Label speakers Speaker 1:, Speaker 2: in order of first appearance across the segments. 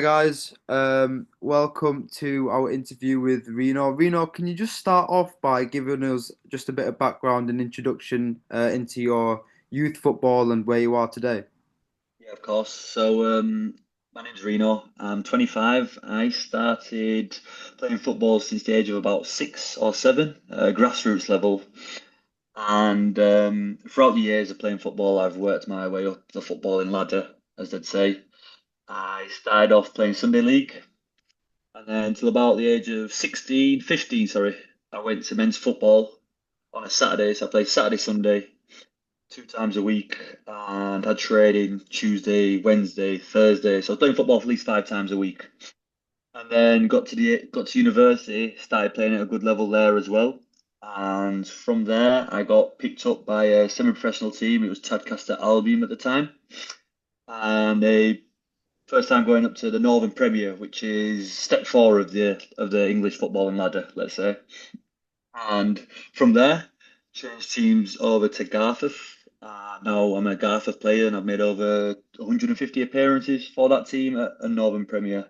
Speaker 1: Guys, welcome to our interview with Reno. Reno, can you just start off by giving us just a bit of background and introduction into your youth football and where you are today?
Speaker 2: Yeah, of course. So, my name's Reno. I'm 25. I started playing football since the age of about 6 or 7, grassroots level. And throughout the years of playing football, I've worked my way up the footballing ladder, as they'd say. I started off playing Sunday League, and then until about the age of 16, 15, sorry, I went to men's football on a Saturday. So I played Saturday, Sunday, 2 times a week, and had training Tuesday, Wednesday, Thursday. So I was playing football for at least 5 times a week. And then got to university, started playing at a good level there as well. And from there, I got picked up by a semi-professional team. It was Tadcaster Albion at the time, and they first time going up to the Northern Premier, which is step four of the English footballing ladder, let's say. And from there, changed teams over to Garforth. Now I'm a Garforth player and I've made over 150 appearances for that team at a Northern Premier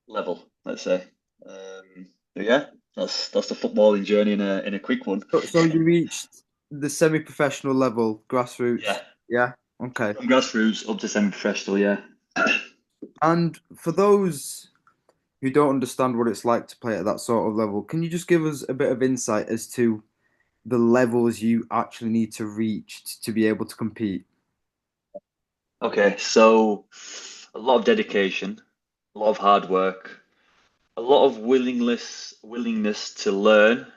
Speaker 2: level, let's say. But yeah, that's the footballing journey in a quick one.
Speaker 1: So you reached the semi-professional level, grassroots.
Speaker 2: Yeah,
Speaker 1: Yeah, okay.
Speaker 2: from grassroots up to semi-professional, yeah.
Speaker 1: And for those who don't understand what it's like to play at that sort of level, can you just give us a bit of insight as to the levels you actually need to reach to be able to compete?
Speaker 2: Okay, so a lot of dedication, a lot of hard work, a lot of willingness to learn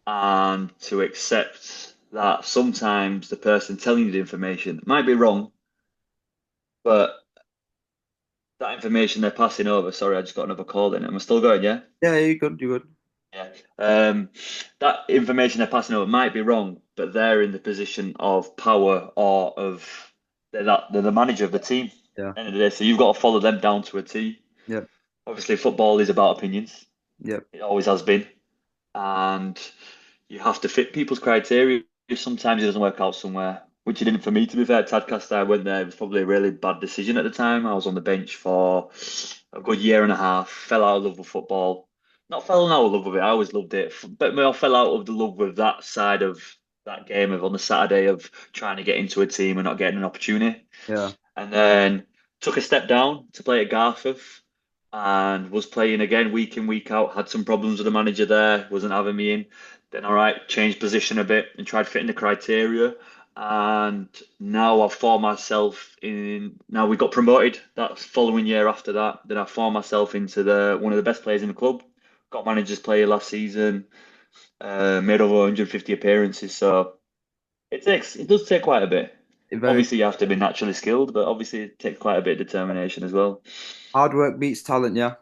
Speaker 2: and to accept that sometimes the person telling you the information might be wrong, but that information they're passing over. Sorry, I just got another call in. Am I still going? Yeah.
Speaker 1: Yeah, you're good, you're good.
Speaker 2: Yeah. That information they're passing over might be wrong, but they're in the position of power or of they're the manager of the team.
Speaker 1: Yeah,
Speaker 2: End of the day, so you've got to follow them down to a T.
Speaker 1: yeah,
Speaker 2: Obviously, football is about opinions.
Speaker 1: yeah.
Speaker 2: It always has been, and you have to fit people's criteria. Sometimes it doesn't work out somewhere, which it didn't for me, to be fair. Tadcaster, I went there. It was probably a really bad decision at the time. I was on the bench for a good year and a half, fell out of love with football. Not fell out of love with it, I always loved it. But I fell out of the love with that side of that game of on the Saturday of trying to get into a team and not getting an opportunity.
Speaker 1: Yeah.
Speaker 2: And then took a step down to play at Garforth and was playing again week in, week out. Had some problems with the manager there, wasn't having me in. Then, all right, changed position a bit and tried fitting the criteria. And now I've formed myself in. Now we got promoted that following year after that. Then I formed myself into the one of the best players in the club. Got managers player last season. Made over 150 appearances. So it does take quite a bit.
Speaker 1: Very
Speaker 2: Obviously, you have to be naturally skilled, but obviously it takes quite a bit of determination as well.
Speaker 1: hard work beats talent, yeah.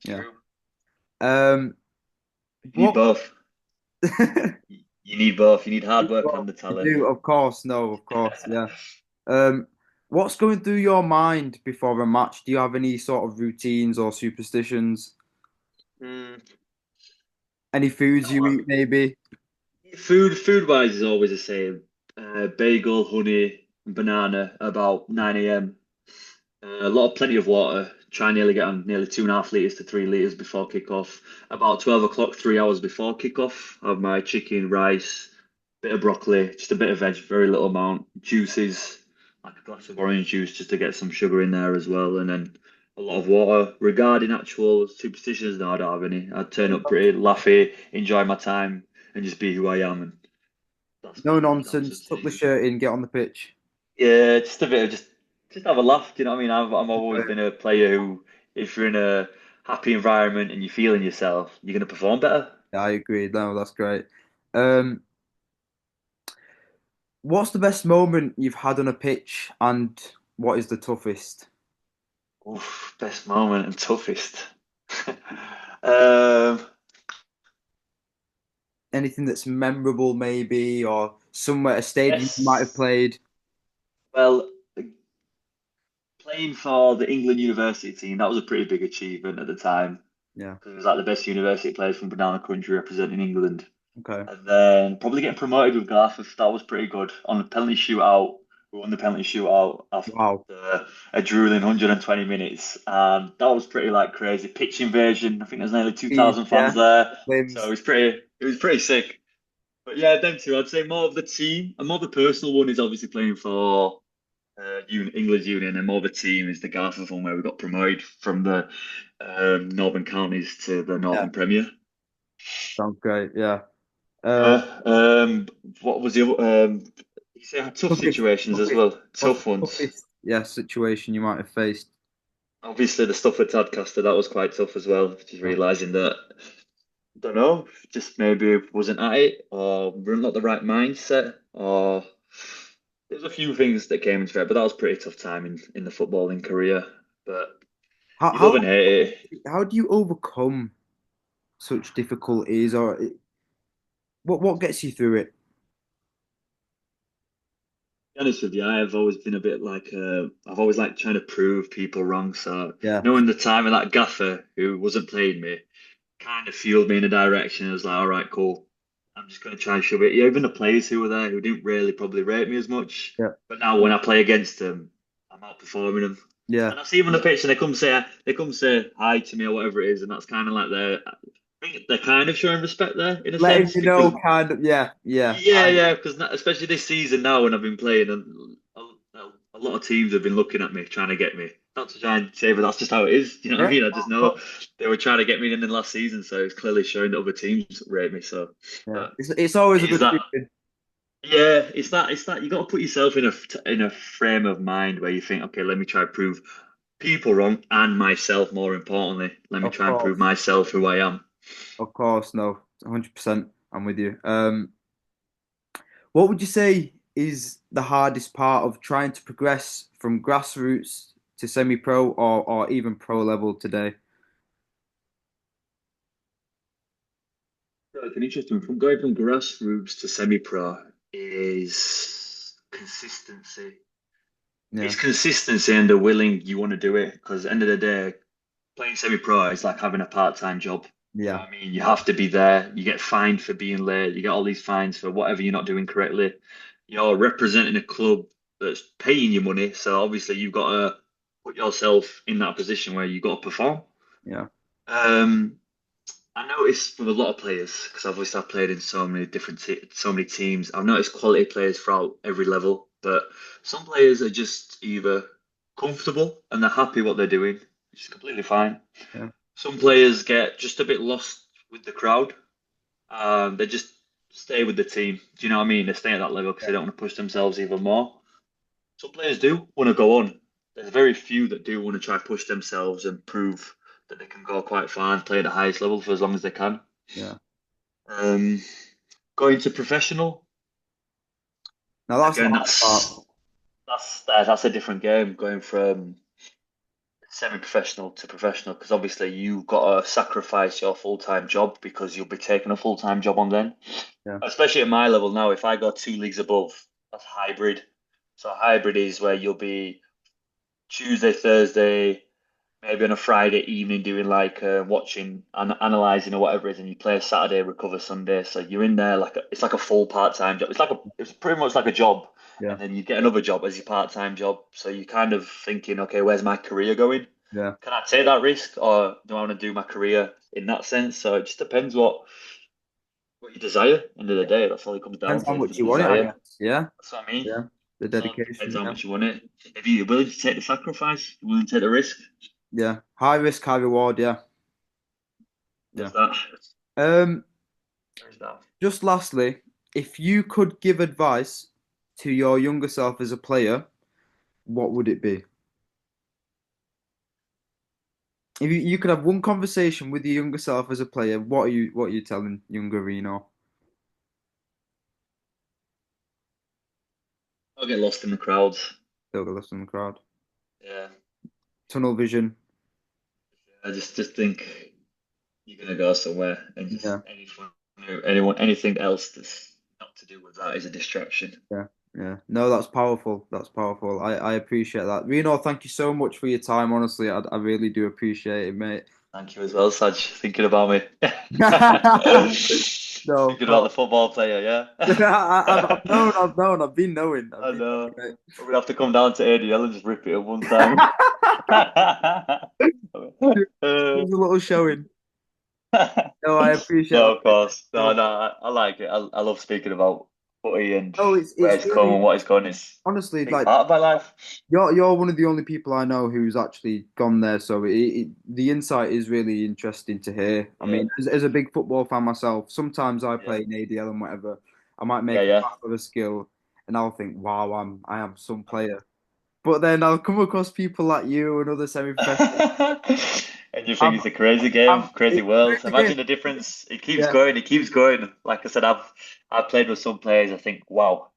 Speaker 1: Yeah.
Speaker 2: True.
Speaker 1: Um,
Speaker 2: You need
Speaker 1: what
Speaker 2: both. You need both. You need hard work and the
Speaker 1: you
Speaker 2: talent.
Speaker 1: do, of course, no, of course, yeah. Um, what's going through your mind before a match? Do you have any sort of routines or superstitions?
Speaker 2: Mm,
Speaker 1: Any foods you eat, maybe?
Speaker 2: food wise is always the same. Bagel, honey, and banana about 9 a.m. Plenty of water. Try nearly get on nearly 2.5 liters to 3 liters before kickoff. About 12 o'clock, 3 hours before kickoff, have my chicken, rice, bit of broccoli, just a bit of veg, very little amount. Juices, like a glass of orange juice, just to get some sugar in there as well, and then a lot of water. Regarding actual superstitions, no, I don't have any. I turn up pretty laughy, enjoy my time, and just be who I am, and that's
Speaker 1: No
Speaker 2: pretty much the answer
Speaker 1: nonsense.
Speaker 2: to
Speaker 1: Tuck the
Speaker 2: you.
Speaker 1: shirt in, get on the pitch.
Speaker 2: Yeah, just a bit of just have a laugh. Do you know what I mean? I've always been a player who, if you're in a happy environment and you're feeling yourself, you're gonna perform better.
Speaker 1: Yeah, I agree. No, that's great. Um, what's the best moment you've had on a pitch, and what is the toughest?
Speaker 2: Oof, best moment and toughest. Um,
Speaker 1: Anything that's memorable, maybe, or somewhere, a stadium you might have
Speaker 2: yes.
Speaker 1: played?
Speaker 2: Well, playing for the England university team, that was a pretty big achievement at the time
Speaker 1: Yeah.
Speaker 2: because it was like the best university players from banana country representing England.
Speaker 1: Okay.
Speaker 2: And then probably getting promoted with Garforth, that was pretty good on a penalty shootout. We won the penalty shootout after
Speaker 1: Wow.
Speaker 2: a drooling 120 minutes. That was pretty like crazy. Pitch invasion. I think there's nearly
Speaker 1: Please,
Speaker 2: 2,000 fans
Speaker 1: yeah.
Speaker 2: there, so
Speaker 1: Flames.
Speaker 2: it was pretty sick. But yeah, them two. I'd say more of the team, and more the personal one is obviously playing for England Union, and more the team is the Garforth one where we got promoted from the Northern Counties to the
Speaker 1: Yeah.
Speaker 2: Northern Premier.
Speaker 1: Sounds great. Yeah. Uh,
Speaker 2: Yeah. What was the you say tough
Speaker 1: toughest,
Speaker 2: situations as
Speaker 1: toughest,
Speaker 2: well, tough ones.
Speaker 1: toughest, yeah, situation you might have faced.
Speaker 2: Obviously, the stuff at Tadcaster that was quite tough as well. Just
Speaker 1: Yeah.
Speaker 2: realizing that, don't know, just maybe wasn't at it, or we're not the right mindset, or there's a few things that came into it. But that was pretty tough time in the footballing career. But
Speaker 1: How
Speaker 2: you love
Speaker 1: how
Speaker 2: and hate it.
Speaker 1: how do you overcome such difficulties, or what gets you through it?
Speaker 2: Be honest with you, I have always been a bit like I've always liked trying to prove people wrong. So
Speaker 1: Yeah.
Speaker 2: knowing the time of that gaffer who wasn't playing me kind of fueled me in a direction. I was like, all right, cool. I'm just going to try and shove it. Yeah, even the players who were there who didn't really probably rate me as much,
Speaker 1: Yeah.
Speaker 2: but now when I play against them, I'm outperforming them.
Speaker 1: Yeah.
Speaker 2: And I see them on the pitch and they come say hi to me or whatever it is, and that's kind of like I think they're kind of showing respect there in a
Speaker 1: Letting
Speaker 2: sense
Speaker 1: you
Speaker 2: because
Speaker 1: know, kind of. Yeah. Yeah.
Speaker 2: yeah, because especially this season now when I've been playing, and a lot of teams have been looking at me, trying to get me. Not to try and say, but that's just how it is. You know what I
Speaker 1: Yeah.
Speaker 2: mean? I just know they were trying to get me in the last season, so it's clearly showing that other teams rate me. So,
Speaker 1: Yeah.
Speaker 2: but
Speaker 1: It's always a
Speaker 2: it is
Speaker 1: good
Speaker 2: that.
Speaker 1: feeling.
Speaker 2: Yeah, it's that you got to put yourself in a frame of mind where you think, okay, let me try to prove people wrong and myself more importantly. Let me
Speaker 1: Of
Speaker 2: try and prove
Speaker 1: course.
Speaker 2: myself who I am.
Speaker 1: Of course. No. 100%. I'm with you. What would you say is the hardest part of trying to progress from grassroots to semi-pro or even pro level today?
Speaker 2: So it's an interesting from going from grassroots to semi-pro is consistency.
Speaker 1: Yeah.
Speaker 2: It's consistency and the willing you want to do it because at the end of the day, playing semi-pro is like having a part-time job. Do you know
Speaker 1: Yeah.
Speaker 2: what I mean? You have to be there. You get fined for being late. You get all these fines for whatever you're not doing correctly. You're representing a club that's paying you money, so obviously you've got to put yourself in that position where you've got to perform.
Speaker 1: Yeah.
Speaker 2: Um, I noticed with a lot of players, because obviously I've played in so many so many teams. I've noticed quality players throughout every level, but some players are just either comfortable and they're happy what they're doing, which is completely fine.
Speaker 1: Yeah.
Speaker 2: Some players get just a bit lost with the crowd. They just stay with the team. Do you know what I mean? They stay at that level because
Speaker 1: Yeah.
Speaker 2: they don't want to push themselves even more. Some players do want to go on. There's very few that do want to try push themselves and prove that they can go quite far and play at the highest level for as long as they can.
Speaker 1: Yeah.
Speaker 2: Um, Going to professional
Speaker 1: Now that's the
Speaker 2: again.
Speaker 1: hard part.
Speaker 2: That's a different game. Going from semi-professional to professional because obviously you've got to sacrifice your full-time job because you'll be taking a full-time job on then.
Speaker 1: Yeah.
Speaker 2: Especially at my level now, if I go two leagues above, that's hybrid. So hybrid is where you'll be Tuesday, Thursday, maybe on a Friday evening doing like watching and analyzing or whatever it is, and you play Saturday, recover Sunday. So you're in there it's like a full part-time job. It's pretty much like a job,
Speaker 1: Yeah.
Speaker 2: and then you get another job as your part-time job. So you're kind of thinking, okay, where's my career going?
Speaker 1: Yeah.
Speaker 2: Can I take that risk, or do I want to do my career in that sense? So it just depends what you desire. End of the day, that's all it comes down
Speaker 1: Depends how
Speaker 2: to, the
Speaker 1: much you want it, I
Speaker 2: desire.
Speaker 1: guess. Yeah.
Speaker 2: That's what I mean.
Speaker 1: Yeah. The
Speaker 2: So it depends
Speaker 1: dedication.
Speaker 2: how
Speaker 1: Yeah.
Speaker 2: much you want it. If you're willing to take the sacrifice, you're willing to take the risk,
Speaker 1: Yeah. High risk, high reward. Yeah. Yeah.
Speaker 2: there's that.
Speaker 1: Um,
Speaker 2: There's that.
Speaker 1: just lastly, if you could give advice to your younger self as a player, what would it be? If you could have one conversation with your younger self as a player, what are you telling younger Reno?
Speaker 2: I'll get lost in the crowds.
Speaker 1: Still got lost in the crowd.
Speaker 2: Yeah,
Speaker 1: Tunnel vision.
Speaker 2: I just think you're gonna go somewhere, and just
Speaker 1: Yeah.
Speaker 2: anything else that's not to do with that is a distraction.
Speaker 1: Yeah. Yeah. No, that's powerful. That's powerful. I appreciate that. Reno, thank you so much for your time. Honestly, I really do appreciate it, mate.
Speaker 2: Thank you as well, Saj, thinking about me.
Speaker 1: No, of
Speaker 2: Thinking about the
Speaker 1: course.
Speaker 2: football player, yeah?
Speaker 1: I've been knowing,
Speaker 2: I know. We're gonna have to come down to ADL and just rip it up one time.
Speaker 1: mate. It was a little showing. No, I appreciate
Speaker 2: No,
Speaker 1: that,
Speaker 2: of
Speaker 1: mate.
Speaker 2: course. No,
Speaker 1: No,
Speaker 2: no, I like it. I love speaking about footy and
Speaker 1: no,
Speaker 2: where
Speaker 1: it's
Speaker 2: it's come
Speaker 1: really
Speaker 2: and what it's gone. It's
Speaker 1: honestly
Speaker 2: a big
Speaker 1: like
Speaker 2: part of my life.
Speaker 1: you're one of the only people I know who's actually gone there. So the insight is really interesting to hear. I
Speaker 2: Yeah,
Speaker 1: mean, as a big football fan myself, sometimes I
Speaker 2: yeah,
Speaker 1: play in ADL and whatever. I might
Speaker 2: yeah,
Speaker 1: make a
Speaker 2: yeah.
Speaker 1: pass of a skill, and I'll think, "Wow, I am some player." But then I'll come across people like you and other semi-professionals.
Speaker 2: And you think
Speaker 1: I'm,
Speaker 2: it's a crazy game, crazy
Speaker 1: it's
Speaker 2: world.
Speaker 1: crazy game.
Speaker 2: Imagine the difference. It keeps
Speaker 1: Yeah,
Speaker 2: going, it keeps going. Like I said, I've played with some players, I think, wow.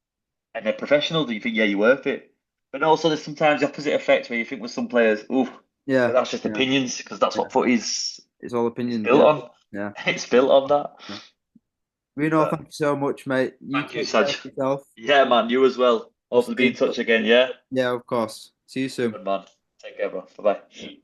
Speaker 2: And they're professional, you think, yeah, you're worth it. But also there's sometimes the opposite effect where you think with some players, ooh, but
Speaker 1: yeah,
Speaker 2: that's just
Speaker 1: yeah,
Speaker 2: opinions, because that's
Speaker 1: yeah.
Speaker 2: what footy's
Speaker 1: It's all
Speaker 2: it's
Speaker 1: opinions.
Speaker 2: built
Speaker 1: Yeah,
Speaker 2: on.
Speaker 1: yeah,
Speaker 2: It's built on that.
Speaker 1: yeah. Reno,
Speaker 2: But
Speaker 1: thank you so much, mate. You
Speaker 2: thank you,
Speaker 1: take care of
Speaker 2: Saj.
Speaker 1: yourself.
Speaker 2: Yeah, man, you as well.
Speaker 1: We'll
Speaker 2: Hopefully
Speaker 1: stay
Speaker 2: be
Speaker 1: in
Speaker 2: in touch
Speaker 1: touch.
Speaker 2: again, yeah?
Speaker 1: Yeah, of course. See you soon.
Speaker 2: Good man. Take care, bro. Bye bye.